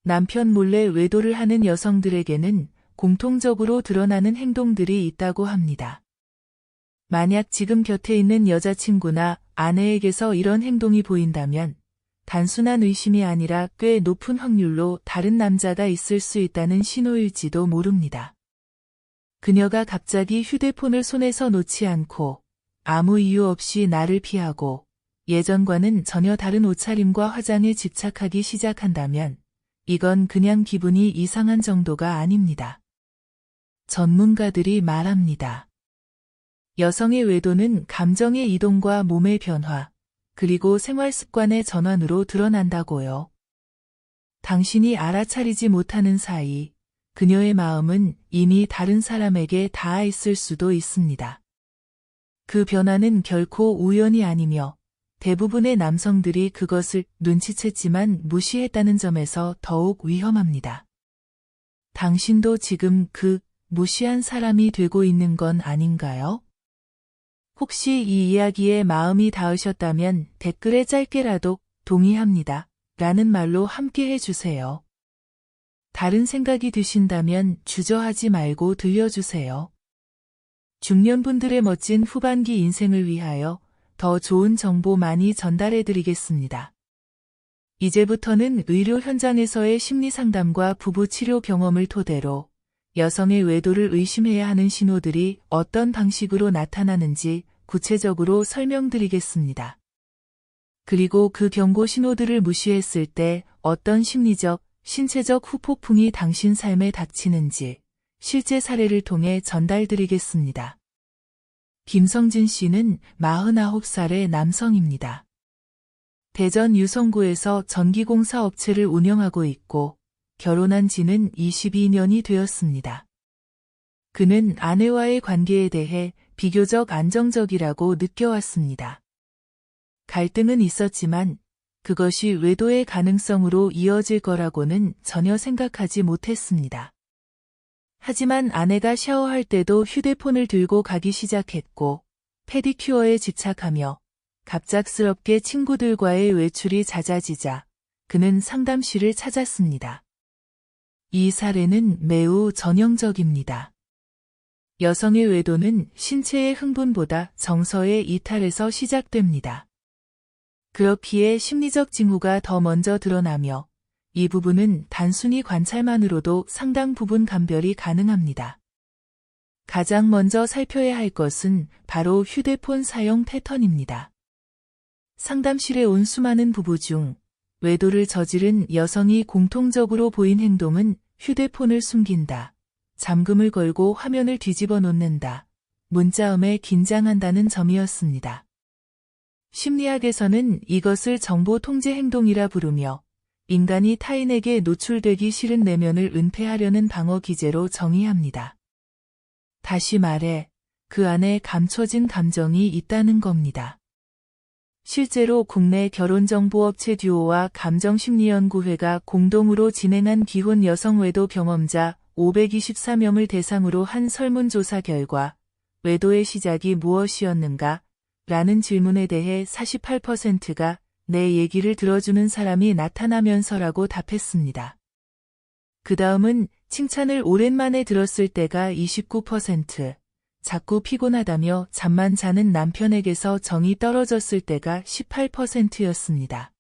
남편 몰래 외도를 하는 여성들에게는 공통적으로 드러나는 행동들이 있다고 합니다. 만약 지금 곁에 있는 여자친구나 아내에게서 이런 행동이 보인다면 단순한 의심이 아니라 꽤 높은 확률로 다른 남자가 있을 수 있다는 신호일지도 모릅니다. 그녀가 갑자기 휴대폰을 손에서 놓지 않고 아무 이유 없이 나를 피하고 예전과는 전혀 다른 옷차림과 화장에 집착하기 시작한다면 이건 그냥 기분이 이상한 정도가 아닙니다. 전문가들이 말합니다. 여성의 외도는 감정의 이동과 몸의 변화, 그리고 생활 습관의 전환으로 드러난다고요. 당신이 알아차리지 못하는 사이 그녀의 마음은 이미 다른 사람에게 닿아 있을 수도 있습니다. 그 변화는 결코 우연이 아니며 대부분의 남성들이 그것을 눈치챘지만 무시했다는 점에서 더욱 위험합니다. 당신도 지금 그 무시한 사람이 되고 있는 건 아닌가요? 혹시 이 이야기에 마음이 닿으셨다면 댓글에 짧게라도 동의합니다 라는 말로 함께 해주세요. 다른 생각이 드신다면 주저하지 말고 들려주세요. 중년분들의 멋진 후반기 인생을 위하여 더 좋은 정보 많이 전달해드리겠습니다. 이제부터는 의료 현장에서의 심리상담과 부부치료 경험을 토대로 여성의 외도를 의심해야 하는 신호들이 어떤 방식으로 나타나는지 구체적으로 설명드리겠습니다. 그리고 그 경고 신호들을 무시했을 때 어떤 심리적, 신체적 후폭풍이 당신 삶에 닥치는지 실제 사례를 통해 전달드리겠습니다. 김성진 씨는 49살의 남성입니다. 대전 유성구에서 전기공사 업체를 운영하고 있고 결혼한 지는 22년이 되었습니다. 그는 아내와의 관계에 대해 비교적 안정적이라고 느껴왔습니다. 갈등은 있었지만 그것이 외도의 가능성으로 이어질 거라고는 전혀 생각하지 못했습니다. 하지만 아내가 샤워할 때도 휴대폰을 들고 가기 시작했고 페디큐어에 집착하며 갑작스럽게 친구들과의 외출이 잦아지자 그는 상담실을 찾았습니다. 이 사례는 매우 전형적입니다. 여성의 외도는 신체의 흥분보다 정서의 이탈에서 시작됩니다. 그렇기에 심리적 징후가 더 먼저 드러나며 이 부분은 단순히 관찰만으로도 상당 부분 감별이 가능합니다. 가장 먼저 살펴야 할 것은 바로 휴대폰 사용 패턴입니다. 상담실에 온 수많은 부부 중 외도를 저지른 여성이 공통적으로 보인 행동은 휴대폰을 숨긴다, 잠금을 걸고 화면을 뒤집어 놓는다, 문자음에 긴장한다는 점이었습니다. 심리학에서는 이것을 정보 통제 행동이라 부르며 인간이 타인에게 노출되기 싫은 내면을 은폐하려는 방어 기제로 정의합니다. 다시 말해, 그 안에 감춰진 감정이 있다는 겁니다. 실제로 국내 결혼정보업체 듀오와 감정심리연구회가 공동으로 진행한 기혼 여성 외도 경험자 524명을 대상으로 한 설문조사 결과 외도의 시작이 무엇이었는가? 라는 질문에 대해 48%가 내 얘기를 들어주는 사람이 나타나면서라고 답했습니다. 그 다음은 칭찬을 오랜만에 들었을 때가 29%, 자꾸 피곤하다며 잠만 자는 남편에게서 정이 떨어졌을 때가 18%였습니다.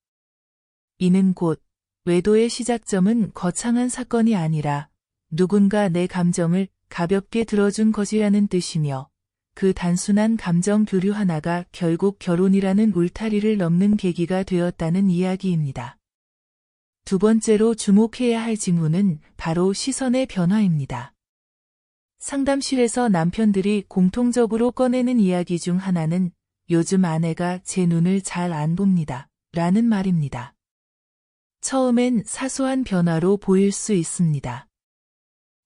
이는 곧 외도의 시작점은 거창한 사건이 아니라 누군가 내 감정을 가볍게 들어준 것이라는 뜻이며 그 단순한 감정 교류 하나가 결국 결혼이라는 울타리를 넘는 계기가 되었다는 이야기입니다. 두 번째로 주목해야 할 징후는 바로 시선의 변화입니다. 상담실에서 남편들이 공통적으로 꺼내는 이야기 중 하나는 요즘 아내가 제 눈을 잘 안 봅니다. 라는 말입니다. 처음엔 사소한 변화로 보일 수 있습니다.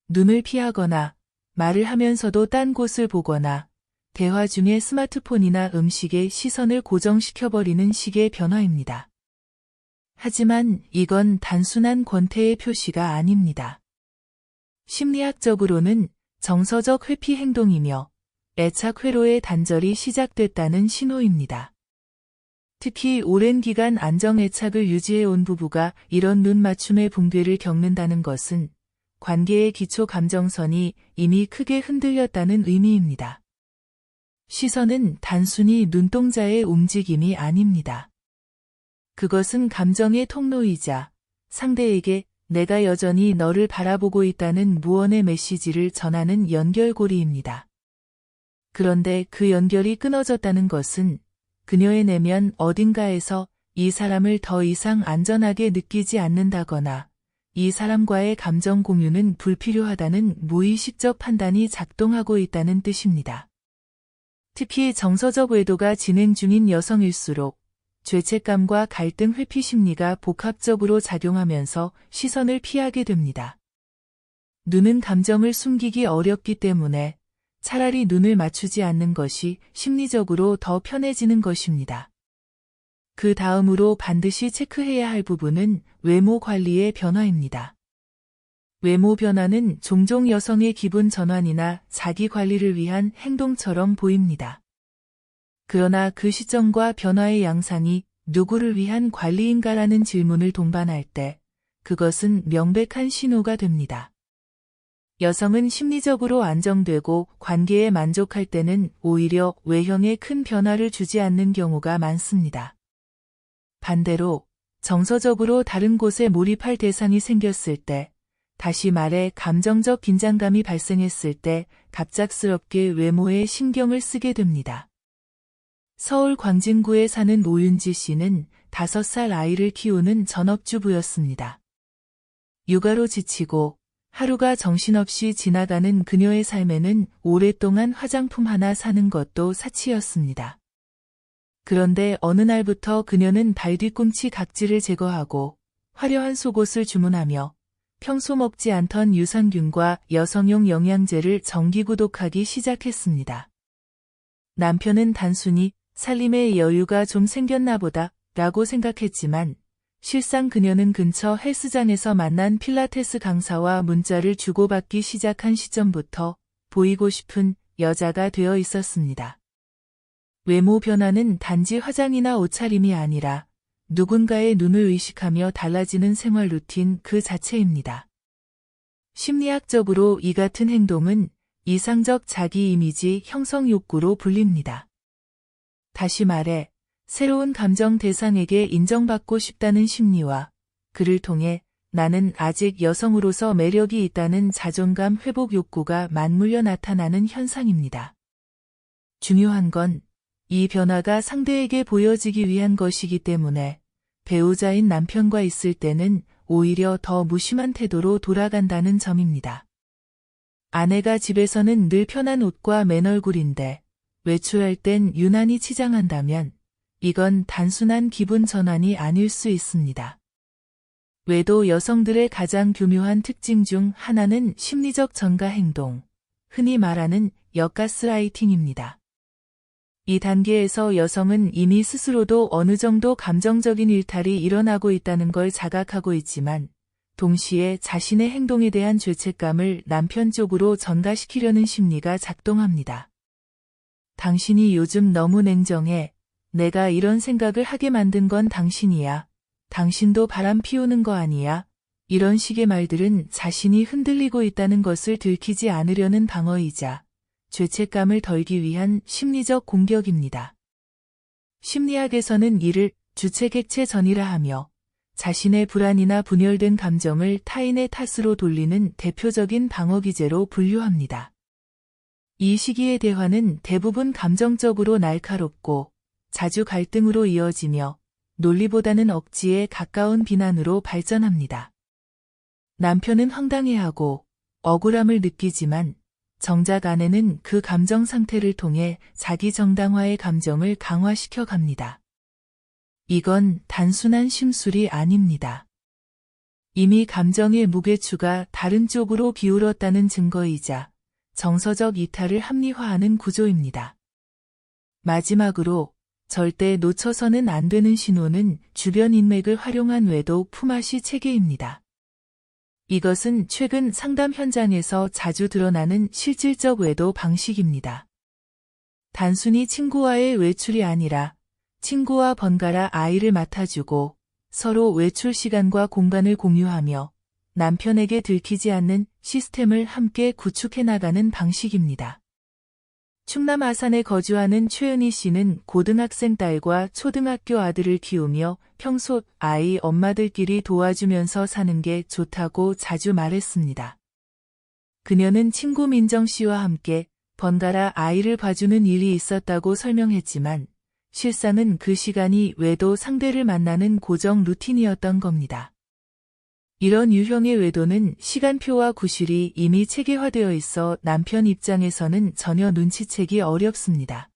눈을 피하거나 말을 하면서도 딴 곳을 보거나 대화 중에 스마트폰이나 음식에 시선을 고정시켜버리는 식의 변화입니다. 하지만 이건 단순한 권태의 표시가 아닙니다. 심리학적으로는 정서적 회피 행동이며 애착 회로의 단절이 시작됐다는 신호입니다. 특히 오랜 기간 안정애착을 유지해온 부부가 이런 눈 맞춤의 붕괴를 겪는다는 것은 관계의 기초 감정선이 이미 크게 흔들렸다는 의미입니다. 시선은 단순히 눈동자의 움직임이 아닙니다. 그것은 감정의 통로이자 상대에게 내가 여전히 너를 바라보고 있다는 무언의 메시지를 전하는 연결고리입니다. 그런데 그 연결이 끊어졌다는 것은 그녀의 내면 어딘가에서 이 사람을 더 이상 안전하게 느끼지 않는다거나 이 사람과의 감정 공유는 불필요하다는 무의식적 판단이 작동하고 있다는 뜻입니다. 특히 정서적 외도가 진행 중인 여성일수록 죄책감과 갈등 회피 심리가 복합적으로 작용하면서 시선을 피하게 됩니다. 눈은 감정을 숨기기 어렵기 때문에 차라리 눈을 맞추지 않는 것이 심리적으로 더 편해지는 것입니다. 그 다음으로 반드시 체크해야 할 부분은 외모 관리의 변화입니다. 외모 변화는 종종 여성의 기분 전환이나 자기 관리를 위한 행동처럼 보입니다. 그러나 그 시점과 변화의 양상이 누구를 위한 관리인가라는 질문을 동반할 때 그것은 명백한 신호가 됩니다. 여성은 심리적으로 안정되고 관계에 만족할 때는 오히려 외형에 큰 변화를 주지 않는 경우가 많습니다. 반대로 정서적으로 다른 곳에 몰입할 대상이 생겼을 때, 다시 말해 감정적 긴장감이 발생했을 때 갑작스럽게 외모에 신경을 쓰게 됩니다. 서울 광진구에 사는 오윤지 씨는 5살 아이를 키우는 전업주부였습니다. 육아로 지치고 하루가 정신없이 지나가는 그녀의 삶에는 오랫동안 화장품 하나 사는 것도 사치였습니다. 그런데 어느 날부터 그녀는 발뒤꿈치 각질을 제거하고 화려한 속옷을 주문하며 평소 먹지 않던 유산균과 여성용 영양제를 정기구독하기 시작했습니다. 남편은 단순히 살림에 여유가 좀 생겼나 보다 라고 생각했지만 실상 그녀는 근처 헬스장에서 만난 필라테스 강사와 문자를 주고받기 시작한 시점부터 보이고 싶은 여자가 되어 있었습니다. 외모 변화는 단지 화장이나 옷차림이 아니라 누군가의 눈을 의식하며 달라지는 생활 루틴 그 자체입니다. 심리학적으로 이 같은 행동은 이상적 자기 이미지 형성 욕구로 불립니다. 다시 말해, 새로운 감정 대상에게 인정받고 싶다는 심리와 그를 통해 나는 아직 여성으로서 매력이 있다는 자존감 회복 욕구가 맞물려 나타나는 현상입니다. 중요한 건 이 변화가 상대에게 보여지기 위한 것이기 때문에 배우자인 남편과 있을 때는 오히려 더 무심한 태도로 돌아간다는 점입니다. 아내가 집에서는 늘 편한 옷과 맨 얼굴인데 외출할 땐 유난히 치장한다면 이건 단순한 기분 전환이 아닐 수 있습니다. 외도 여성들의 가장 교묘한 특징 중 하나는 심리적 전가 행동, 흔히 말하는 역가스라이팅입니다. 이 단계에서 여성은 이미 스스로도 어느 정도 감정적인 일탈이 일어나고 있다는 걸 자각하고 있지만 동시에 자신의 행동에 대한 죄책감을 남편 쪽으로 전가시키려는 심리가 작동합니다. 당신이 요즘 너무 냉정해. 내가 이런 생각을 하게 만든 건 당신이야. 당신도 바람 피우는 거 아니야. 이런 식의 말들은 자신이 흔들리고 있다는 것을 들키지 않으려는 방어이자 죄책감을 덜기 위한 심리적 공격입니다. 심리학에서는 이를 주체객체 전이라 하며 자신의 불안이나 분열된 감정을 타인의 탓으로 돌리는 대표적인 방어 기제로 분류합니다. 이 시기의 대화는 대부분 감정적으로 날카롭고 자주 갈등으로 이어지며 논리보다는 억지에 가까운 비난으로 발전합니다. 남편은 황당해하고 억울함을 느끼지만 정작 아내는 그 감정 상태를 통해 자기 정당화의 감정을 강화시켜 갑니다. 이건 단순한 심술이 아닙니다. 이미 감정의 무게추가 다른 쪽으로 기울었다는 증거이자 정서적 이탈을 합리화하는 구조입니다. 마지막으로 절대 놓쳐서는 안 되는 신호는 주변 인맥을 활용한 외도 품앗이 체계입니다. 이것은 최근 상담 현장에서 자주 드러나는 실질적 외도 방식입니다. 단순히 친구와의 외출이 아니라 친구와 번갈아 아이를 맡아주고 서로 외출 시간과 공간을 공유하며 남편에게 들키지 않는 시스템을 함께 구축해 나가는 방식입니다. 충남 아산에 거주하는 최은희 씨는 고등학생 딸과 초등학교 아들을 키우며 평소 아이 엄마들끼리 도와주면서 사는 게 좋다고 자주 말했습니다. 그녀는 친구 민정 씨와 함께 번갈아 아이를 봐주는 일이 있었다고 설명했지만 실상은 그 시간이 외도 상대를 만나는 고정 루틴이었던 겁니다. 이런 유형의 외도는 시간표와 구실이 이미 체계화되어 있어 남편 입장에서는 전혀 눈치채기 어렵습니다.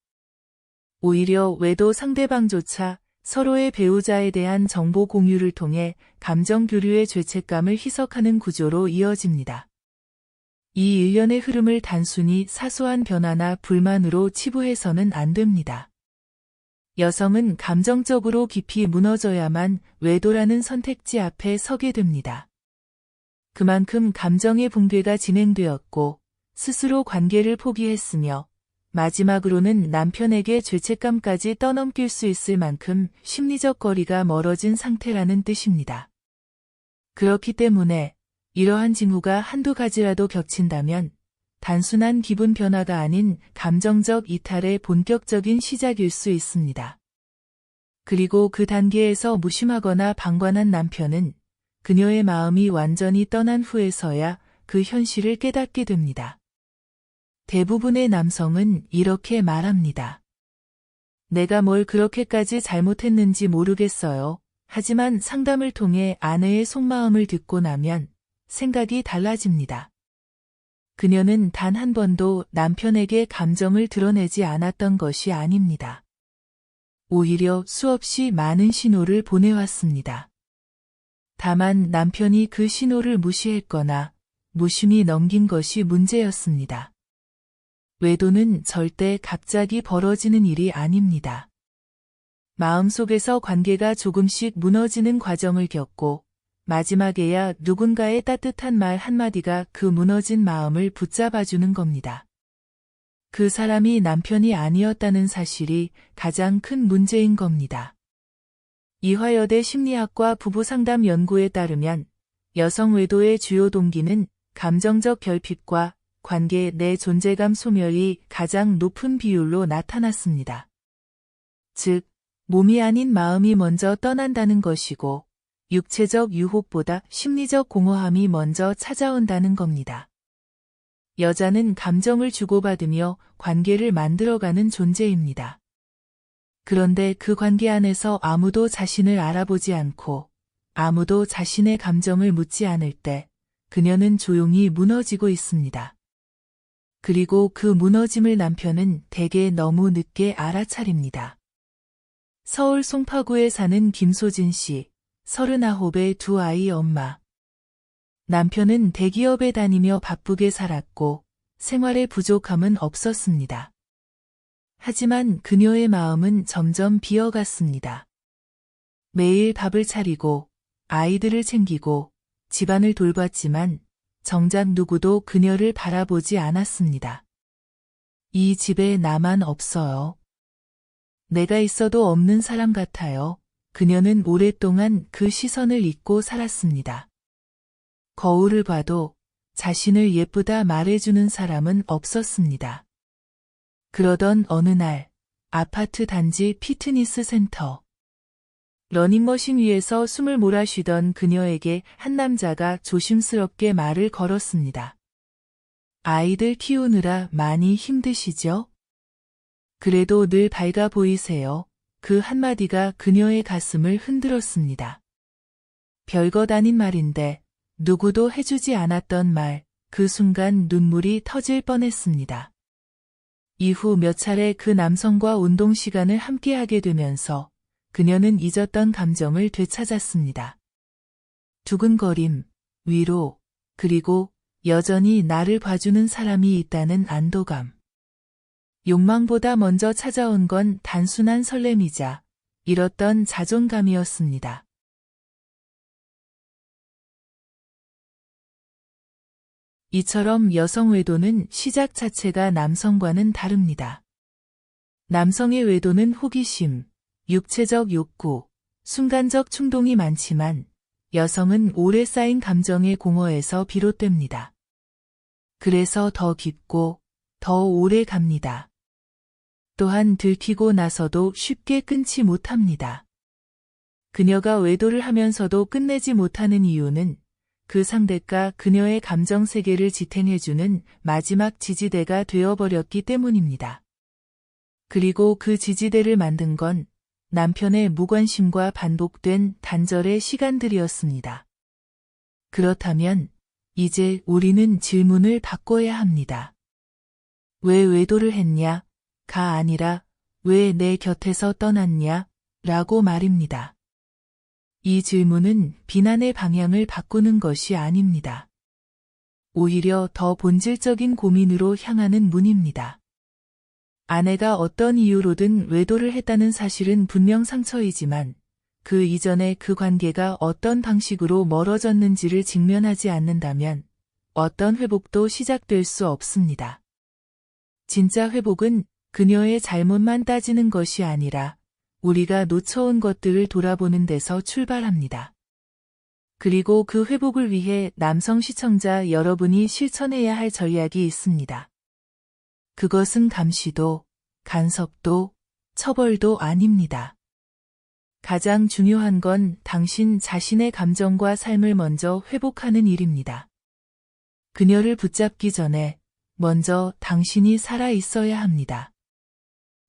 오히려 외도 상대방조차 서로의 배우자에 대한 정보 공유를 통해 감정 교류의 죄책감을 희석하는 구조로 이어집니다. 이 일련의 흐름을 단순히 사소한 변화나 불만으로 치부해서는 안 됩니다. 여성은 감정적으로 깊이 무너져야만 외도라는 선택지 앞에 서게 됩니다. 그만큼 감정의 붕괴가 진행되었고 스스로 관계를 포기했으며 마지막으로는 남편에게 죄책감까지 떠넘길 수 있을 만큼 심리적 거리가 멀어진 상태라는 뜻입니다. 그렇기 때문에 이러한 징후가 한두 가지라도 겹친다면 단순한 기분 변화가 아닌 감정적 이탈의 본격적인 시작일 수 있습니다. 그리고 그 단계에서 무심하거나 방관한 남편은 그녀의 마음이 완전히 떠난 후에서야 그 현실을 깨닫게 됩니다. 대부분의 남성은 이렇게 말합니다. 내가 뭘 그렇게까지 잘못했는지 모르겠어요. 하지만 상담을 통해 아내의 속마음을 듣고 나면 생각이 달라집니다. 그녀는 단 한 번도 남편에게 감정을 드러내지 않았던 것이 아닙니다. 오히려 수없이 많은 신호를 보내왔습니다. 다만 남편이 그 신호를 무시했거나 무심히 넘긴 것이 문제였습니다. 외도는 절대 갑자기 벌어지는 일이 아닙니다. 마음속에서 관계가 조금씩 무너지는 과정을 겪고 마지막에야 누군가의 따뜻한 말 한마디가 그 무너진 마음을 붙잡아주는 겁니다. 그 사람이 남편이 아니었다는 사실이 가장 큰 문제인 겁니다. 이화여대 심리학과 부부상담 연구에 따르면 여성 외도의 주요 동기는 감정적 결핍과 관계 내 존재감 소멸이 가장 높은 비율로 나타났습니다. 즉, 몸이 아닌 마음이 먼저 떠난다는 것이고 육체적 유혹보다 심리적 공허함이 먼저 찾아온다는 겁니다. 여자는 감정을 주고받으며 관계를 만들어가는 존재입니다. 그런데 그 관계 안에서 아무도 자신을 알아보지 않고 아무도 자신의 감정을 묻지 않을 때 그녀는 조용히 무너지고 있습니다. 그리고 그 무너짐을 남편은 대개 너무 늦게 알아차립니다. 서울 송파구에 사는 김소진 씨, 39의 두 아이 엄마. 남편은 대기업에 다니며 바쁘게 살았고 생활에 부족함은 없었습니다. 하지만 그녀의 마음은 점점 비어갔습니다. 매일 밥을 차리고 아이들을 챙기고 집안을 돌봤지만 정작 누구도 그녀를 바라보지 않았습니다. 이 집에 나만 없어요. 내가 있어도 없는 사람 같아요. 그녀는 오랫동안 그 시선을 잊고 살았습니다. 거울을 봐도 자신을 예쁘다 말해주는 사람은 없었습니다. 그러던 어느 날 아파트 단지 피트니스 센터. 러닝머신 위에서 숨을 몰아쉬던 그녀에게 한 남자가 조심스럽게 말을 걸었습니다. 아이들 키우느라 많이 힘드시죠? 그래도 늘 밝아 보이세요. 그 한마디가 그녀의 가슴을 흔들었습니다. 별것 아닌 말인데 누구도 해주지 않았던 말, 그 순간 눈물이 터질 뻔했습니다. 이후 몇 차례 그 남성과 운동 시간을 함께하게 되면서 그녀는 잊었던 감정을 되찾았습니다. 두근거림, 위로, 그리고 여전히 나를 봐주는 사람이 있다는 안도감. 욕망보다 먼저 찾아온 건 단순한 설렘이자 잃었던 자존감이었습니다. 이처럼 여성 외도는 시작 자체가 남성과는 다릅니다. 남성의 외도는 호기심, 육체적 욕구, 순간적 충동이 많지만 여성은 오래 쌓인 감정의 공허에서 비롯됩니다. 그래서 더 깊고 더 오래 갑니다. 또한 들키고 나서도 쉽게 끊지 못합니다. 그녀가 외도를 하면서도 끝내지 못하는 이유는 그 상대가 그녀의 감정 세계를 지탱해주는 마지막 지지대가 되어버렸기 때문입니다. 그리고 그 지지대를 만든 건 남편의 무관심과 반복된 단절의 시간들이었습니다. 그렇다면 이제 우리는 질문을 바꿔야 합니다. 왜 외도를 했냐? 가 아니라 왜 내 곁에서 떠났냐? 라고 말입니다. 이 질문은 비난의 방향을 바꾸는 것이 아닙니다. 오히려 더 본질적인 고민으로 향하는 문입니다. 아내가 어떤 이유로든 외도를 했다는 사실은 분명 상처이지만 그 이전에 그 관계가 어떤 방식으로 멀어졌는지를 직면하지 않는다면 어떤 회복도 시작될 수 없습니다. 진짜 회복은 그녀의 잘못만 따지는 것이 아니라 우리가 놓쳐온 것들을 돌아보는 데서 출발합니다. 그리고 그 회복을 위해 남성 시청자 여러분이 실천해야 할 전략이 있습니다. 그것은 감시도, 간섭도, 처벌도 아닙니다. 가장 중요한 건 당신 자신의 감정과 삶을 먼저 회복하는 일입니다. 그녀를 붙잡기 전에 먼저 당신이 살아 있어야 합니다.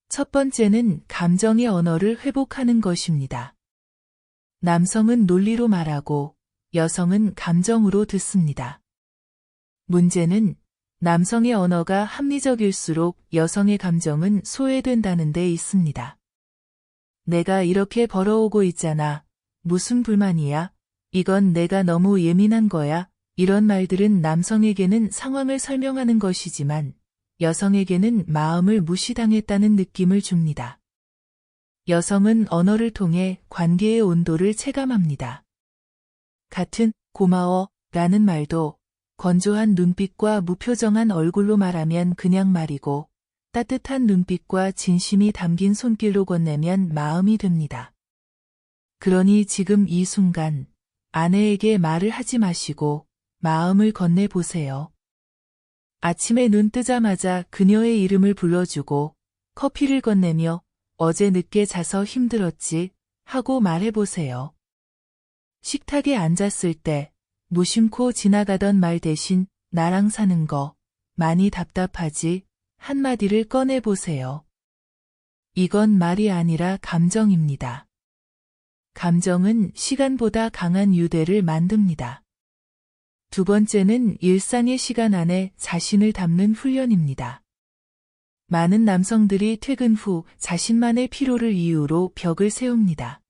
첫 번째는 감정의 언어를 회복하는 것입니다. 남성은 논리로 말하고 여성은 감정으로 듣습니다. 문제는 남성의 언어가 합리적일수록 여성의 감정은 소외된다는 데 있습니다. 내가 이렇게 벌어오고 있잖아. 무슨 불만이야? 이건 내가 너무 예민한 거야. 이런 말들은 남성에게는 상황을 설명하는 것이지만 여성에게는 마음을 무시당했다는 느낌을 줍니다. 여성은 언어를 통해 관계의 온도를 체감합니다. 같은 고마워 라는 말도 건조한 눈빛과 무표정한 얼굴로 말하면 그냥 말이고 따뜻한 눈빛과 진심이 담긴 손길로 건네면 마음이 됩니다. 그러니 지금 이 순간 아내에게 말을 하지 마시고 마음을 건네보세요. 아침에 눈 뜨자마자 그녀의 이름을 불러주고 커피를 건네며 어제 늦게 자서 힘들었지 하고 말해보세요. 식탁에 앉았을 때 무심코 지나가던 말 대신 나랑 사는 거 많이 답답하지 한마디를 꺼내보세요. 이건 말이 아니라 감정입니다. 감정은 시간보다 강한 유대를 만듭니다. 두 번째는 일상의 시간 안에 자신을 담는 훈련입니다. 많은 남성들이 퇴근 후 자신만의 피로를 이유로 벽을 세웁니다.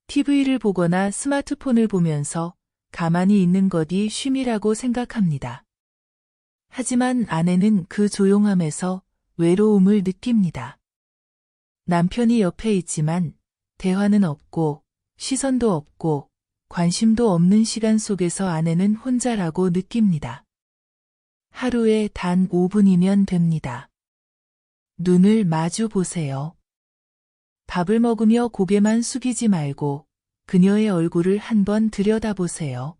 TV를 보거나 스마트폰을 보면서 가만히 있는 것이 쉼이라고 생각합니다. 하지만 아내는 그 조용함에서 외로움을 느낍니다. 남편이 옆에 있지만 대화는 없고 시선도 없고 관심도 없는 시간 속에서 아내는 혼자라고 느낍니다. 하루에 단 5분이면 됩니다. 눈을 마주 보세요. 밥을 먹으며 고개만 숙이지 말고 그녀의 얼굴을 한번 들여다보세요.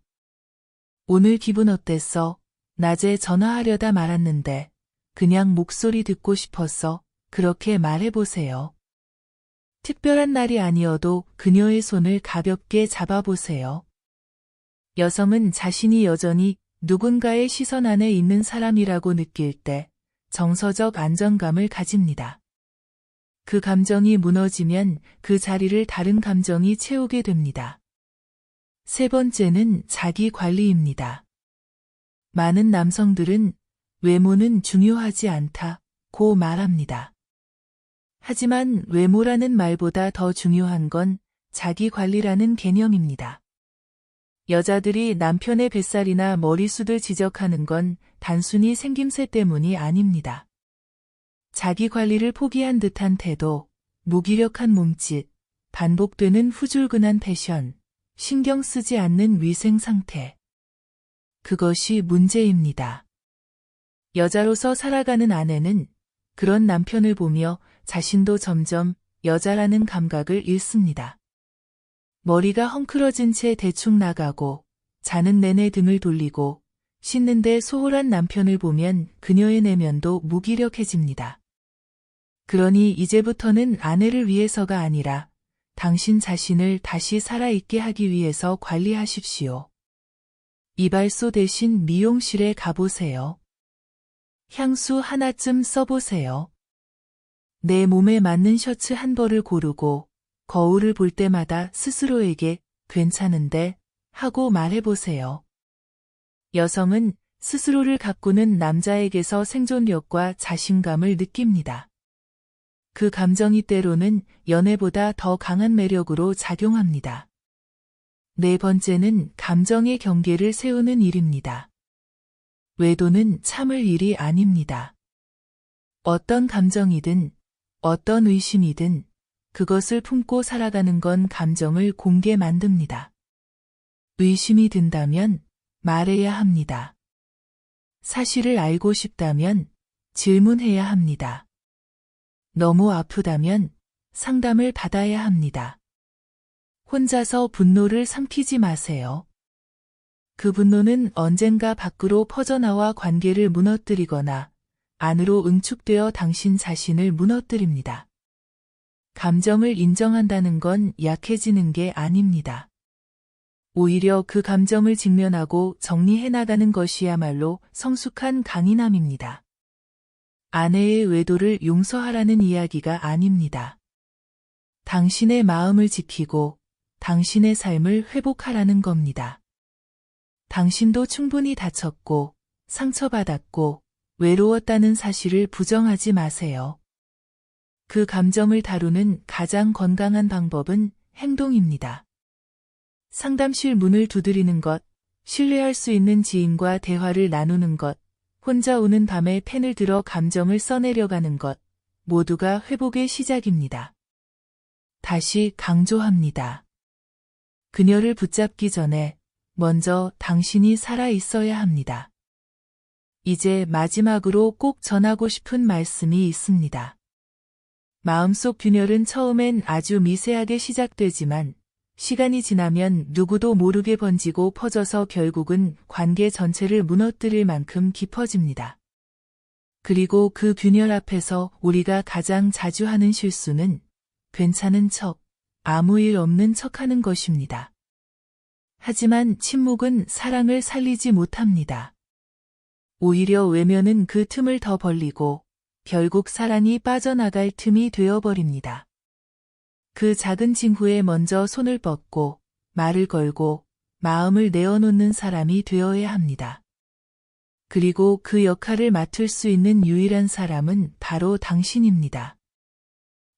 오늘 기분 어땠어? 낮에 전화하려다 말았는데 그냥 목소리 듣고 싶어서 그렇게 말해보세요. 특별한 날이 아니어도 그녀의 손을 가볍게 잡아보세요. 여성은 자신이 여전히 누군가의 시선 안에 있는 사람이라고 느낄 때 정서적 안정감을 가집니다. 그 감정이 무너지면 그 자리를 다른 감정이 채우게 됩니다. 세 번째는 자기 관리입니다. 많은 남성들은 외모는 중요하지 않다고 말합니다. 하지만 외모라는 말보다 더 중요한 건 자기 관리라는 개념입니다. 여자들이 남편의 뱃살이나 머리숱을 지적하는 건 단순히 생김새 때문이 아닙니다. 자기 관리를 포기한 듯한 태도, 무기력한 몸짓, 반복되는 후줄근한 패션, 신경 쓰지 않는 위생 상태. 그것이 문제입니다. 여자로서 살아가는 아내는 그런 남편을 보며 자신도 점점 여자라는 감각을 잃습니다. 머리가 헝클어진 채 대충 나가고 자는 내내 등을 돌리고 씻는데 소홀한 남편을 보면 그녀의 내면도 무기력해집니다. 그러니 이제부터는 아내를 위해서가 아니라 당신 자신을 다시 살아있게 하기 위해서 관리하십시오. 이발소 대신 미용실에 가보세요. 향수 하나쯤 써보세요. 내 몸에 맞는 셔츠 한 벌을 고르고 거울을 볼 때마다 스스로에게 괜찮은데 하고 말해보세요. 여성은 스스로를 가꾸는 남자에게서 생존력과 자신감을 느낍니다. 그 감정이 때로는 연애보다 더 강한 매력으로 작용합니다. 네 번째는 감정의 경계를 세우는 일입니다. 외도는 참을 일이 아닙니다. 어떤 감정이든 어떤 의심이든 그것을 품고 살아가는 건 감정을 공개 만듭니다. 의심이 든다면 말해야 합니다. 사실을 알고 싶다면 질문해야 합니다. 너무 아프다면 상담을 받아야 합니다. 혼자서 분노를 삼키지 마세요. 그 분노는 언젠가 밖으로 퍼져나와 관계를 무너뜨리거나 안으로 응축되어 당신 자신을 무너뜨립니다. 감정을 인정한다는 건 약해지는 게 아닙니다. 오히려 그 감정을 직면하고 정리해 나가는 것이야말로 성숙한 강인함입니다. 아내의 외도를 용서하라는 이야기가 아닙니다. 당신의 마음을 지키고 당신의 삶을 회복하라는 겁니다. 당신도 충분히 다쳤고 상처받았고 외로웠다는 사실을 부정하지 마세요. 그 감정을 다루는 가장 건강한 방법은 행동입니다. 상담실 문을 두드리는 것, 신뢰할 수 있는 지인과 대화를 나누는 것, 혼자 우는 밤에 펜을 들어 감정을 써내려가는 것, 모두가 회복의 시작입니다. 다시 강조합니다. 그녀를 붙잡기 전에 먼저 당신이 살아 있어야 합니다. 이제 마지막으로 꼭 전하고 싶은 말씀이 있습니다. 마음속 균열은 처음엔 아주 미세하게 시작되지만 시간이 지나면 누구도 모르게 번지고 퍼져서 결국은 관계 전체를 무너뜨릴 만큼 깊어집니다. 그리고 그 균열 앞에서 우리가 가장 자주 하는 실수는 괜찮은 척, 아무 일 없는 척하는 것입니다. 하지만 침묵은 사랑을 살리지 못합니다. 오히려 외면은 그 틈을 더 벌리고 결국 사랑이 빠져나갈 틈이 되어버립니다. 그 작은 징후에 먼저 손을 뻗고 말을 걸고 마음을 내어놓는 사람이 되어야 합니다. 그리고 그 역할을 맡을 수 있는 유일한 사람은 바로 당신입니다.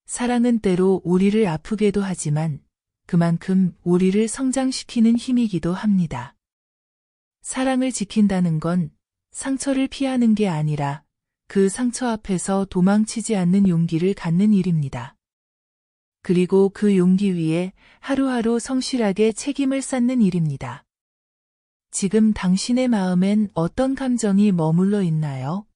사랑은 때로 우리를 아프게도 하지만 그만큼 우리를 성장시키는 힘이기도 합니다. 사랑을 지킨다는 건 상처를 피하는 게 아니라 그 상처 앞에서 도망치지 않는 용기를 갖는 일입니다. 그리고 그 용기 위에 하루하루 성실하게 책임을 쌓는 일입니다. 지금 당신의 마음엔 어떤 감정이 머물러 있나요?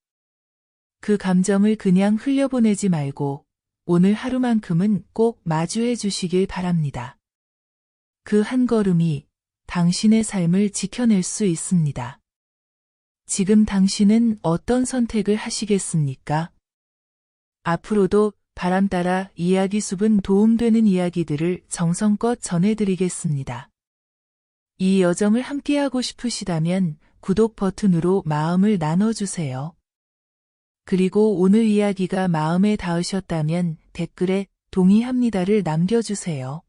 그 감정을 그냥 흘려보내지 말고 오늘 하루만큼은 꼭 마주해 주시길 바랍니다. 그 한 걸음이 당신의 삶을 지켜낼 수 있습니다. 지금 당신은 어떤 선택을 하시겠습니까? 앞으로도 바람 따라 이야기 숲은 도움되는 이야기들을 정성껏 전해드리겠습니다. 이 여정을 함께하고 싶으시다면 구독 버튼으로 마음을 나눠주세요. 그리고 오늘 이야기가 마음에 닿으셨다면 댓글에 동의합니다를 남겨주세요.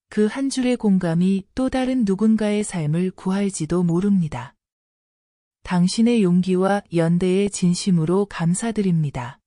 그 한 줄의 공감이 또 다른 누군가의 삶을 구할지도 모릅니다. 당신의 용기와 연대에 진심으로 감사드립니다.